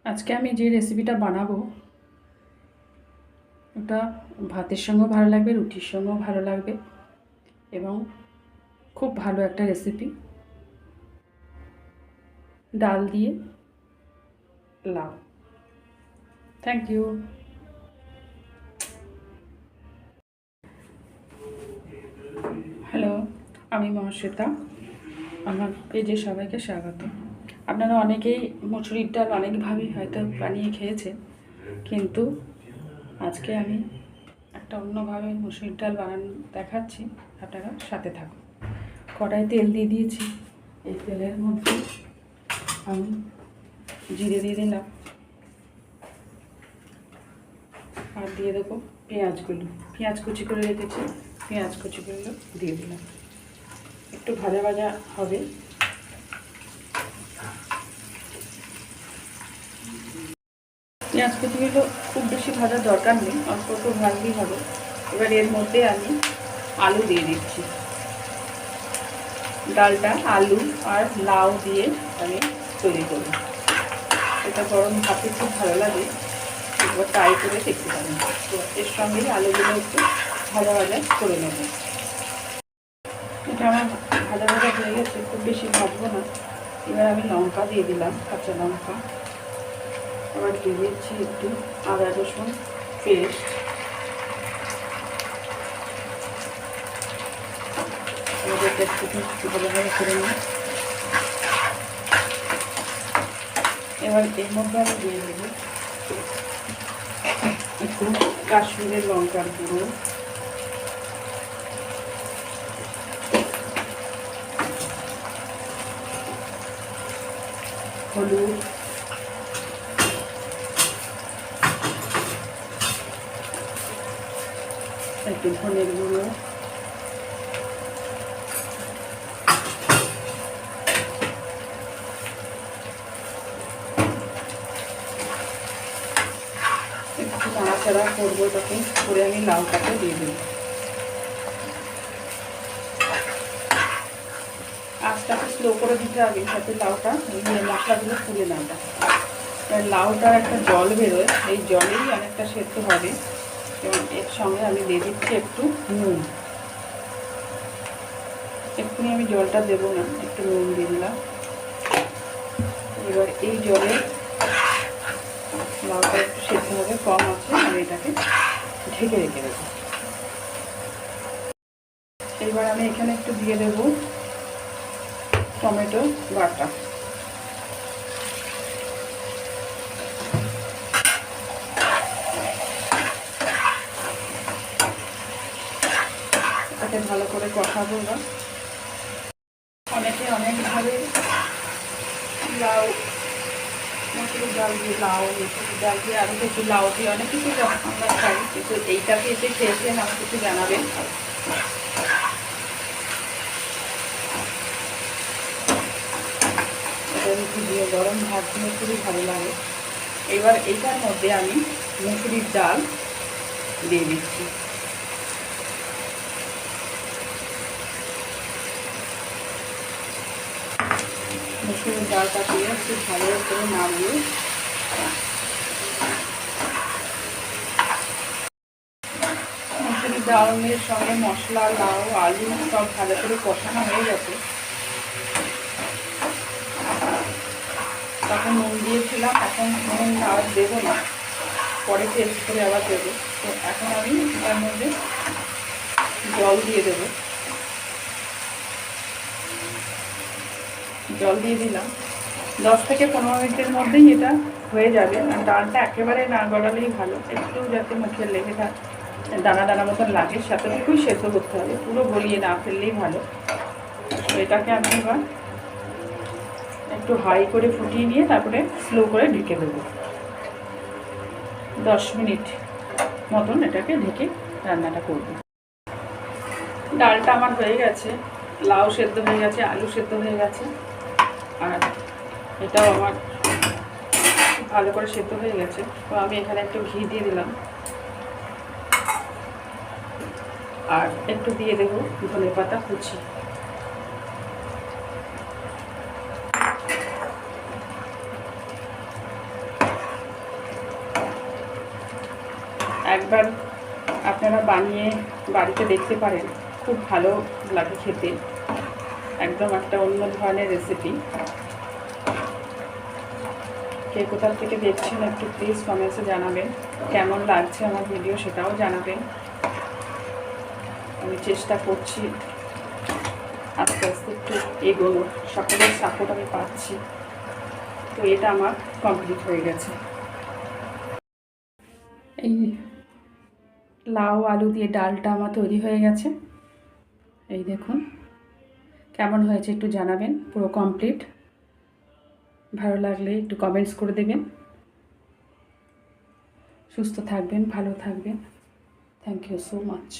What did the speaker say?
আজকে আমি যে রেসিপিটা বানাবো ওটা ভাতের সঙ্গেও ভালো লাগবে, রুটির সঙ্গেও ভালো লাগবে এবং খুব ভালো একটা রেসিপি। ডাল দিয়ে লাউ। Thank you. হ্যালো, আমি মহাশ্বেতা। আমার পেজে সবাইকে স্বাগত। আপনারা অনেকেই মুসুরির ডাল অনেকভাবেই হয়তো বানিয়ে খেয়েছেন, কিন্তু আজকে আমি একটা অন্যভাবে মুসুরির ডাল বানানো দেখাচ্ছি। আপনারা সাথে থাকুন। কড়াই তেল দিয়ে দিয়েছি। এই তেলের মধ্যে আমি জিরে দিয়ে দিলাম আর দিয়ে দেবো পেঁয়াজগুলো। পেঁয়াজ কুচি করে রেখেছি, পেঁয়াজ কুচিগুলো দিয়ে দিলাম। একটু ভাজা ভাজা হবে। পেঁয়াজ কুচিগুলো খুব বেশি ভাজার দরকার নেই, অল্প একটু ভাজলেই হবে। এবার এর মধ্যে আমি আলু দিয়ে দিচ্ছি। ডালটা আলু আর লাউ দিয়ে আমি তৈরি করব। এটা গরম ভাতে খুব ভালো লাগে, একবার ট্রাই করে দেখতে পারেন। তো এর সঙ্গেই আলুগুলো একটু ভাজা ভাজা করে নেব। এটা আমার ভাজা ভাজা হয়ে গেছে, খুব বেশি ভাজবো না। এবার আমি লঙ্কা দিয়ে দিলাম, কাঁচা লঙ্কা। আবার দিয়ে দিচ্ছি একটু আদা রসুন পেস্ট। এবার এটা একটু ভাজা ভাজা করে নিই। এবার এর মধ্যে আমি দিয়ে দেবো একটু কাশ্মীরের লঙ্কার গুঁড়ো, হলুদ, একটু ধনের গুঁড়ো, একটু নাড়াচাড়া করবো। তখন করে আমি লাউটাকে দিয়ে দেবো। আঁচটাকে স্লো করে দিতে হবে, যাতে লাউটা মশলাগুলো ফুলে না যায়। লাউটার একটা জল বেরোয়, এই জলেই অনেকটা সেদ্ধ হবে। এবং এর সঙ্গে আমি দিয়ে দিচ্ছি একটু নুন। এক্ষুনি আমি জলটা দেবো না, একটু নুন দিয়ে দিলাম। এবার এই জলে লাউটা একটু সেদ্ধ হবে, কম আছে, আমি এটাকে ঢেকে রেখে দেবো। এবার আমি এখানে একটু দিয়ে দেবো টমেটো বাটা। এটাকে ভালো করে কষাবো। না অনেকে অনেকভাবে লাউ, মসুর ডাল দিয়ে লাউ, মসুর ডাল দিয়ে আরও কিছু লাউ দিয়ে অনেক কিছু আমরা খাই, কিন্তু এইটাকে এসে খেয়েছেন আমার কিছু জানাবেন। এটা রুটি দিয়ে গরম ভাত দিয়ে খুবই ভালো লাগে। এবার এইটার মধ্যে আমি মুসুরির ডাল দিয়ে দিচ্ছি। মুসুরির ডালটা দিয়ে একটু ভালো করে নাড়িয়ে মুসুরির ডালের সঙ্গে মশলা, লাউ, আলু সব ভালো করে কষানো হয়ে গেছে। তখন নুন দিয়েছিলাম, এখন নুন আর দেবো না, পরে টেস্ট করে আবার দেবো। তো এখন আমি তার মধ্যে জল দিয়ে দেবো। জল দিয়ে দিলাম। 10 থেকে 15 মিনিটের মধ্যেই এটা হয়ে যাবে। আর ডালটা একেবারে না গলালেই ভালো, একটু যাতে মুখে লেগে থাকে, দানা দানা মতন লাগে, সাথেটুকুই সেদ্ধ করতে হবে, পুরো গলিয়ে না ফেললেই ভালো। তো এটাকে আমি এবার একটু হাই করে ফুটিয়ে নিয়ে তারপরে স্লো করে ঢেকে দেবো। 10 মিনিট মতন এটাকে ঢেকে রান্নাটা করব। ডালটা আমার হয়ে গেছে, লাউ সেদ্ধ হয়ে গেছে, আলু সেদ্ধ হয়ে গেছে, আর এটাও আমার ভালো করে সেদ্ধ হয়ে গেছে। তো আমি এখানে একটু ঘি দিয়ে দিলাম আর একটু দিয়ে দেবো ধনেপাতা কুচি। একবার আপনারা বানিয়ে বাড়িতে দেখতে পারেন, খুব ভালো লাগে খেতে। একদম একটা অন্য ধরনের রেসিপি। কে কোথা থেকে দেখছেন একটু প্লিজ কমেন্টসে জানাবেন, কেমন লাগছে আমার ভিডিও সেটাও জানাবেন। আমি চেষ্টা করছি আস্তে আস্তে একটু এগোনোর, সকলের সাপোর্ট আমি পাচ্ছি। তো এটা আমার কমপ্লিট হয়ে গেছে। এই লাউ আলু দিয়ে ডালটা আমার তৈরি হয়ে গেছে। এই দেখুন কেমন হয়েছে একটু জানাবেন, পুরো কমপ্লিট। ভালো লাগলে একটু কমেন্টস করে দেবেন। সুস্থ থাকবেন, ভালো থাকবেন। Thank you so much.